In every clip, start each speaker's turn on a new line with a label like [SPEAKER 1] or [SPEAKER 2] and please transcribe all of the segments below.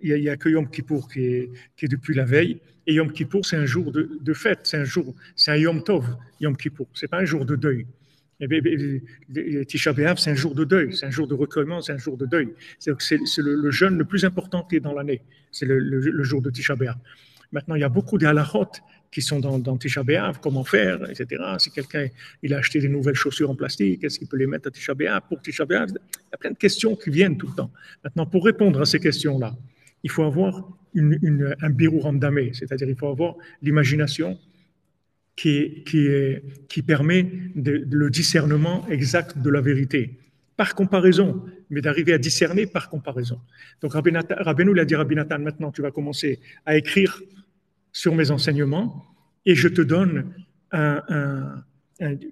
[SPEAKER 1] il y a que Yom Kippour qui est depuis la veille. Et Yom Kippour, c'est un jour de fête, c'est un Yom Tov, Yom Kippour. C'est pas un jour de deuil. Tisha B'Av, c'est un jour de deuil, c'est un jour de recueillement, c'est un jour de deuil. C'est le jeûne le plus important qui est dans l'année. C'est le jour de Tisha B'Av. Maintenant, il y a beaucoup de halachot qui sont dans Tisha B'Av, comment faire, etc. Si quelqu'un il a acheté des nouvelles chaussures en plastique, est-ce qu'il peut les mettre à Tisha B'Av pour Tisha B'Av? Il y a plein de questions qui viennent tout le temps. Maintenant, pour répondre à ces questions-là, il faut avoir un birur ramdamé, c'est-à-dire il faut avoir l'imagination qui permet le discernement exact de la vérité, par comparaison, mais d'arriver à discerner par comparaison. Donc Rabbeinu l'a dit à Rabbi Nathan, maintenant tu vas commencer à écrire sur mes enseignements et je te donne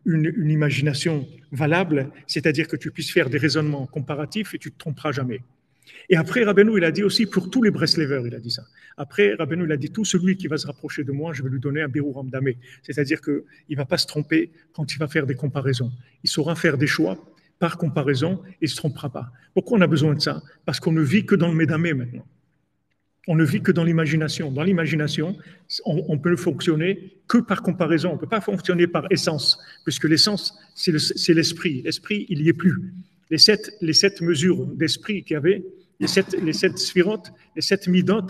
[SPEAKER 1] une imagination valable, c'est-à-dire que tu puisses faire des raisonnements comparatifs et tu ne te tromperas jamais. Et après, Rabbeinu, il a dit aussi, pour tous les Breslevers, il a dit ça. Après, Rabbeinu, il a dit, tout celui qui va se rapprocher de moi, je vais lui donner un birur ramdamé. C'est-à-dire qu'il ne va pas se tromper quand il va faire des comparaisons. Il saura faire des choix par comparaison et il ne se trompera pas. Pourquoi on a besoin de ça? Parce qu'on ne vit que dans le médamé maintenant. On ne vit que dans l'imagination. Dans l'imagination, on peut fonctionner que par comparaison. On ne peut pas fonctionner par essence, puisque l'essence, c'est l'esprit. L'esprit, il n'y est plus. Les sept mesures d'esprit qu'il y avait, les sept sphirotes, les 7 midot,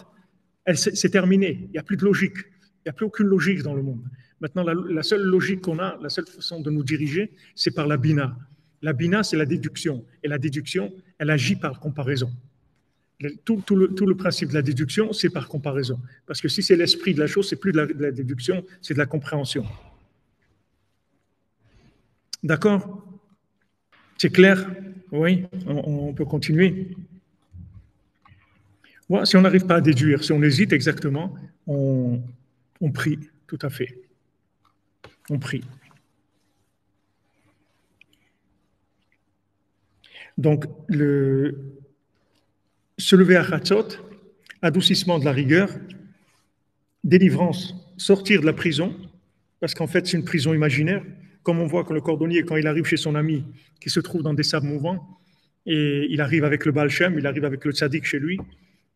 [SPEAKER 1] c'est terminé. Il n'y a plus de logique. Il n'y a plus aucune logique dans le monde. Maintenant, la seule logique qu'on a, la seule façon de nous diriger, c'est par la bina. La bina, c'est la déduction. Et la déduction, elle agit par comparaison. Tout le principe de la déduction, c'est par comparaison. Parce que si c'est l'esprit de la chose, c'est plus de la déduction, c'est de la compréhension. D'accord? C'est clair? Oui, on peut continuer. Ouais, si on n'arrive pas à déduire, si on hésite exactement, on prie, tout à fait. On prie. Donc, se lever à Chatzot, adoucissement de la rigueur, délivrance, sortir de la prison, parce qu'en fait, c'est une prison imaginaire. Comme on voit que le cordonnier, quand il arrive chez son ami, qui se trouve dans des sables mouvants, et il arrive avec le Baal Shem, il arrive avec le tzaddik chez lui,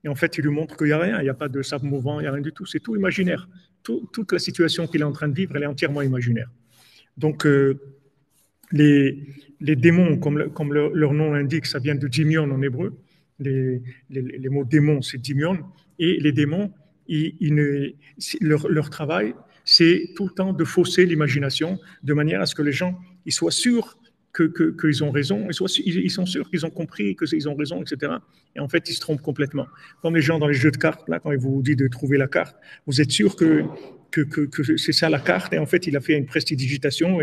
[SPEAKER 1] et en fait, il lui montre qu'il n'y a rien, il n'y a pas de sable mouvant, il n'y a rien du tout, c'est tout imaginaire. Toute la situation qu'il est en train de vivre, elle est entièrement imaginaire. Donc, les démons, comme leur nom l'indique, ça vient de Dimion en hébreu. Les mots démons, c'est Dimion. Et les démons, leur travail, c'est tout le temps de fausser l'imagination, de manière à ce que les gens ils soient sûrs qu'ils ont raison, ils sont sûrs qu'ils ont compris qu'ils ont raison, etc. Et en fait, ils se trompent complètement. Comme les gens dans les jeux de cartes, là, quand ils vous disent de trouver la carte, vous êtes sûr que c'est ça la carte, et en fait, il a fait une prestidigitation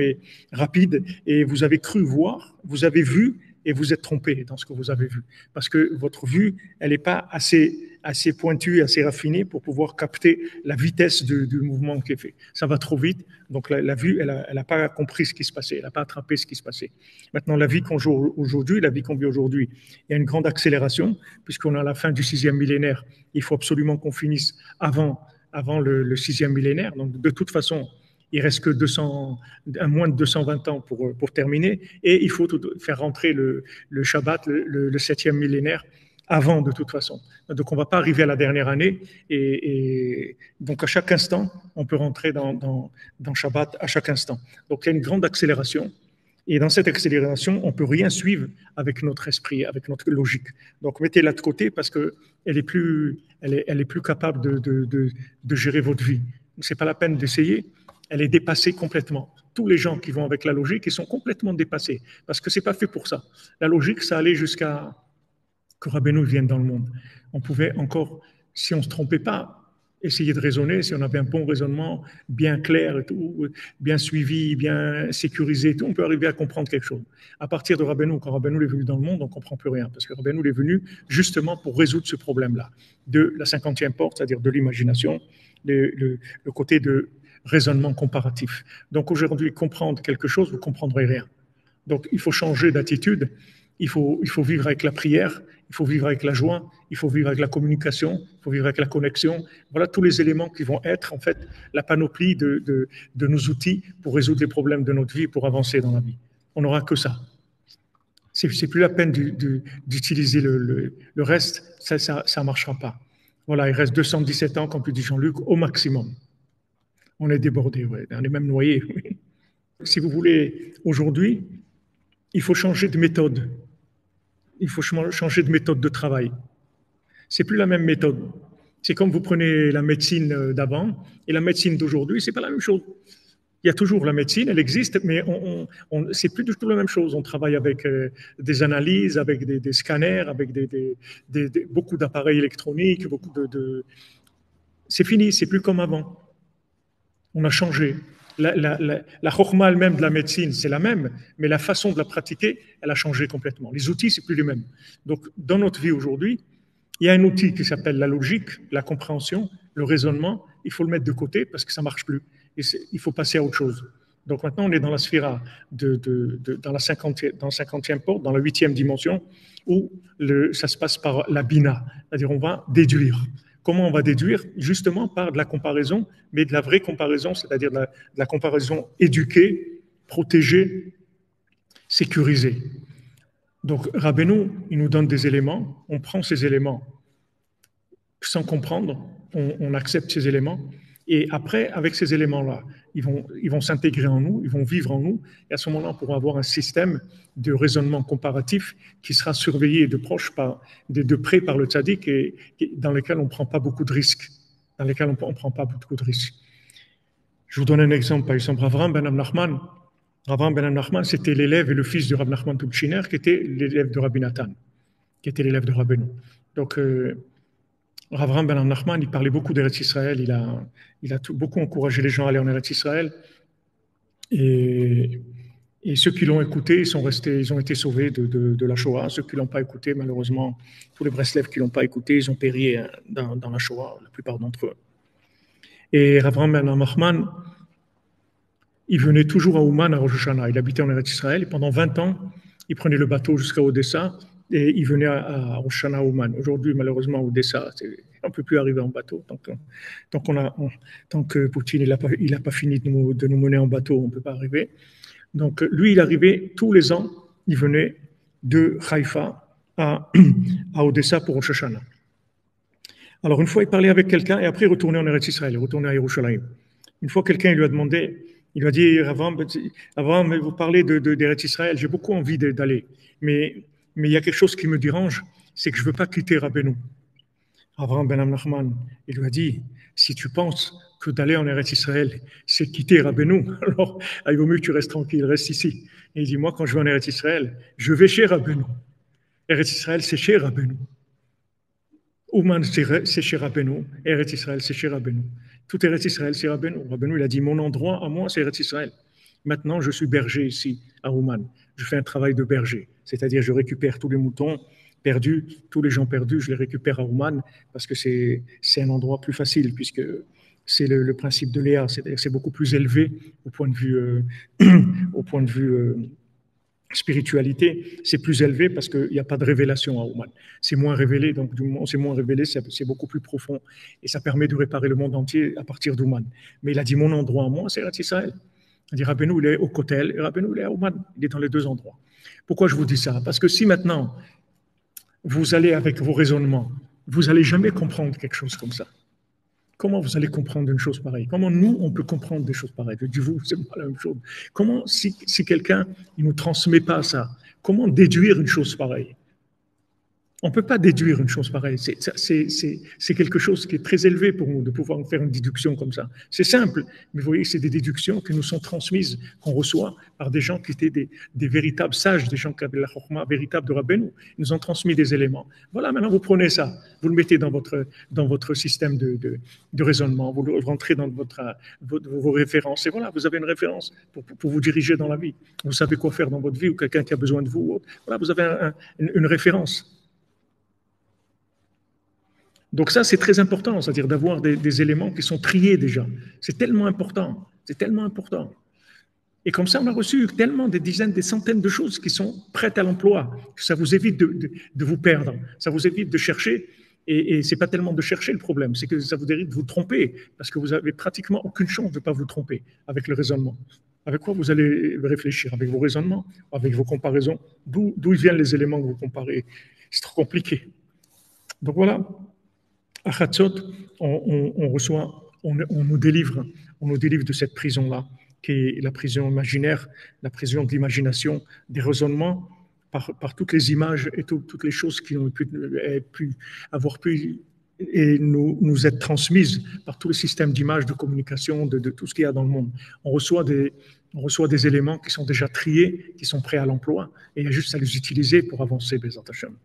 [SPEAKER 1] rapide, et vous avez cru voir, vous avez vu, et vous êtes trompé dans ce que vous avez vu. Parce que votre vue, elle n'est pas assez pointue, assez raffinée pour pouvoir capter la vitesse du mouvement qui est fait. Ça va trop vite, donc la vue, elle n'a pas compris ce qui se passait, elle n'a pas attrapé ce qui se passait. Maintenant, la vie qu'on joue aujourd'hui, la vie qu'on vit aujourd'hui, il y a une grande accélération, puisqu'on est à la fin du 6e millénaire. Il faut absolument qu'on finisse avant le 6e millénaire. Donc, de toute façon, il reste que moins de 220 ans pour terminer, et il faut faire rentrer le Shabbat, le 7e millénaire, avant de toute façon. Donc on ne va pas arriver à la dernière année, et donc à chaque instant, on peut rentrer dans Shabbat à chaque instant. Donc il y a une grande accélération, et dans cette accélération, on ne peut rien suivre avec notre esprit, avec notre logique. Donc mettez-la de côté, parce qu'elle est plus capable de gérer votre vie. Ce n'est pas la peine d'essayer. Elle est dépassée complètement. Tous les gens qui vont avec la logique, ils sont complètement dépassés, parce que c'est pas fait pour ça. La logique, ça allait jusqu'à que Rabbeinu vienne dans le monde. On pouvait encore, si on se trompait pas, essayer de raisonner, si on avait un bon raisonnement, bien clair et tout, bien suivi, bien sécurisé et tout, on peut arriver à comprendre quelque chose. À partir de Rabbeinu, quand Rabbeinu est venu dans le monde, on comprend plus rien, parce que Rabbeinu est venu justement pour résoudre ce problème-là, de la 50e porte, c'est-à-dire de l'imagination, le côté de raisonnement comparatif. Donc aujourd'hui, comprendre quelque chose, vous ne comprendrez rien. Donc il faut changer d'attitude, il faut vivre avec la prière, il faut vivre avec la joie, il faut vivre avec la communication, il faut vivre avec la connexion. Voilà tous les éléments qui vont être en fait la panoplie de nos outils pour résoudre les problèmes de notre vie, pour avancer dans la vie. On n'aura que ça. C'est plus la peine d'utiliser le reste, ça marchera pas. Voilà, il reste 217 ans, comme tu dis Jean-Luc, au maximum. On est débordé, ouais. On est même noyé. Si vous voulez, aujourd'hui, il faut changer de méthode. Il faut changer de méthode de travail. C'est plus la même méthode. C'est comme vous prenez la médecine d'avant et la médecine d'aujourd'hui, c'est pas la même chose. Il y a toujours la médecine, elle existe, mais c'est plus du tout la même chose. On travaille avec des analyses, avec des scanners, avec beaucoup d'appareils électroniques, c'est fini, c'est plus comme avant. On a changé. La chorma elle-même de la médecine, c'est la même, mais la façon de la pratiquer, elle a changé complètement. Les outils, c'est plus les mêmes. Donc, dans notre vie aujourd'hui, il y a un outil qui s'appelle la logique, la compréhension, le raisonnement. Il faut le mettre de côté parce que ça marche plus. Et il faut passer à autre chose. Donc maintenant, on est dans la sphira, dans la 50e porte, dans la 8e dimension, où ça se passe par la bina, c'est-à-dire on va déduire. Comment on va déduire? Justement par de la comparaison, mais de la vraie comparaison, c'est-à-dire de la comparaison éduquée, protégée, sécurisée. Donc Rabbeinu, il nous donne des éléments, on prend ces éléments sans comprendre, on accepte ces éléments, et après, avec ces éléments-là, ils vont s'intégrer en nous, ils vont vivre en nous, et à ce moment-là, on pourra avoir un système de raisonnement comparatif qui sera surveillé de près par le tzaddik et dans lequel on ne prend pas beaucoup de risques. Dans lesquels on ne prend pas beaucoup de risques. Je vous donne un exemple, par exemple, Avraham ben Nachman. Avraham ben Nachman, c'était l'élève et le fils de Rav Nachman Tubchiner, qui était l'élève de Rabbi Nathan, qui était l'élève de Rabbeinu. Donc, Avraham ben Nachman, il parlait beaucoup d'Eretz Israël, il a beaucoup encouragé les gens à aller en Eretz Israël. Et ceux qui l'ont écouté, ils ont été sauvés de la Shoah. Ceux qui ne l'ont pas écouté, malheureusement, tous les Breslev qui ne l'ont pas écouté, ils ont péri dans la Shoah, la plupart d'entre eux. Et Avraham ben Nachman, il venait toujours à Ouman, à Rosh Hashanah. Il habitait en Eretz Israël et pendant 20 ans, il prenait le bateau jusqu'à Odessa et il venait à Rosh Hashanah, à Ouman. Aujourd'hui, malheureusement, Odessa, on ne peut plus arriver en bateau. Tant que Poutine n'a pas fini de nous mener en bateau, on ne peut pas arriver. Donc, lui, il arrivait tous les ans, il venait de Haïfa à Odessa pour Rosh Hashanah. Alors, une fois, il parlait avec quelqu'un et après, il retournait en Eretz Israël, il retournait à Yerushalayim. Une fois, quelqu'un lui a demandé, il lui a dit, avant, vous parlez d'Eretz Israël, j'ai beaucoup envie d'aller, mais il y a quelque chose qui me dérange, c'est que je ne veux pas quitter Rabbeinu. Avraham ben Nachman, il lui a dit, si tu penses que d'aller en Eretz Israël, c'est quitter Rabbeinu, alors il vaut mieux que tu restes tranquille, reste ici. Et il dit, moi, quand je vais en Eretz Israël, je vais chez Rabbeinu. Eretz Israël, c'est chez Rabbeinu. Ouman, c'est chez Rabbeinu. Eretz Israël, c'est chez Rabbeinu. Tout Eretz Israël, c'est Rabbeinu. Rabbeinu, il a dit, mon endroit à moi, c'est Eretz Israël. Maintenant, je suis berger ici, à Ouman. Je fais un travail de berger. C'est-à-dire, je récupère tous les moutons perdus, tous les gens perdus, je les récupère à Ouman parce que c'est un endroit plus facile puisque c'est le principe de Léa. C'est-à-dire, c'est beaucoup plus élevé au point de vue, spiritualité, c'est plus élevé parce qu'il n'y a pas de révélation à Ouman. C'est moins révélé, donc du moment où c'est moins révélé, c'est beaucoup plus profond et ça permet de réparer le monde entier à partir d'Ouman. Mais il a dit, mon endroit à moi, c'est Eretz Israël. Il dit, Rabbeinu, il est au Kotel et Rabbeinu, il est à Ouman. Il est dans les deux endroits. Pourquoi je vous dis ça? Parce que si maintenant, vous allez avec vos raisonnements, vous n'allez jamais comprendre quelque chose comme ça. Comment vous allez comprendre une chose pareille? Comment nous, on peut comprendre des choses pareilles? Je dis vous, c'est pas la même chose. Comment, si quelqu'un ne nous transmet pas ça, comment déduire une chose pareille? On ne peut pas déduire une chose pareille. C'est quelque chose qui est très élevé pour nous, de pouvoir faire une déduction comme ça. C'est simple, mais vous voyez, c'est des déductions qui nous sont transmises, qu'on reçoit par des gens qui étaient des véritables sages, des gens qui avaient la chokma véritable de Rabbeinu. Ils nous ont transmis des éléments. Voilà, maintenant vous prenez ça, vous le mettez dans votre système de raisonnement, vous le rentrez dans vos références, et voilà, vous avez une référence pour vous diriger dans la vie. Vous savez quoi faire dans votre vie, ou quelqu'un qui a besoin de vous. Voilà, vous avez une référence. Donc ça, c'est très important, c'est-à-dire d'avoir des éléments qui sont triés déjà. C'est tellement important, c'est tellement important. Et comme ça, on a reçu tellement des dizaines, des centaines de choses qui sont prêtes à l'emploi, que ça vous évite de vous perdre, ça vous évite de chercher. Et ce n'est pas tellement de chercher le problème, c'est que ça vous évite de vous tromper, parce que vous n'avez pratiquement aucune chance de ne pas vous tromper avec le raisonnement. Avec quoi vous allez réfléchir? Avec vos raisonnements, avec vos comparaisons? D'où viennent les éléments que vous comparez? C'est trop compliqué. Donc voilà. À Hatzot, on nous délivre de cette prison-là, qui est la prison imaginaire, la prison de l'imagination, des raisonnements par toutes les images et toutes les choses qui ont avoir pu et nous être transmises par tous les systèmes d'images, de communication, de tout ce qu'il y a dans le monde. On reçoit des éléments qui sont déjà triés, qui sont prêts à l'emploi, et il y a juste à les utiliser pour avancer, Bezat Hashem.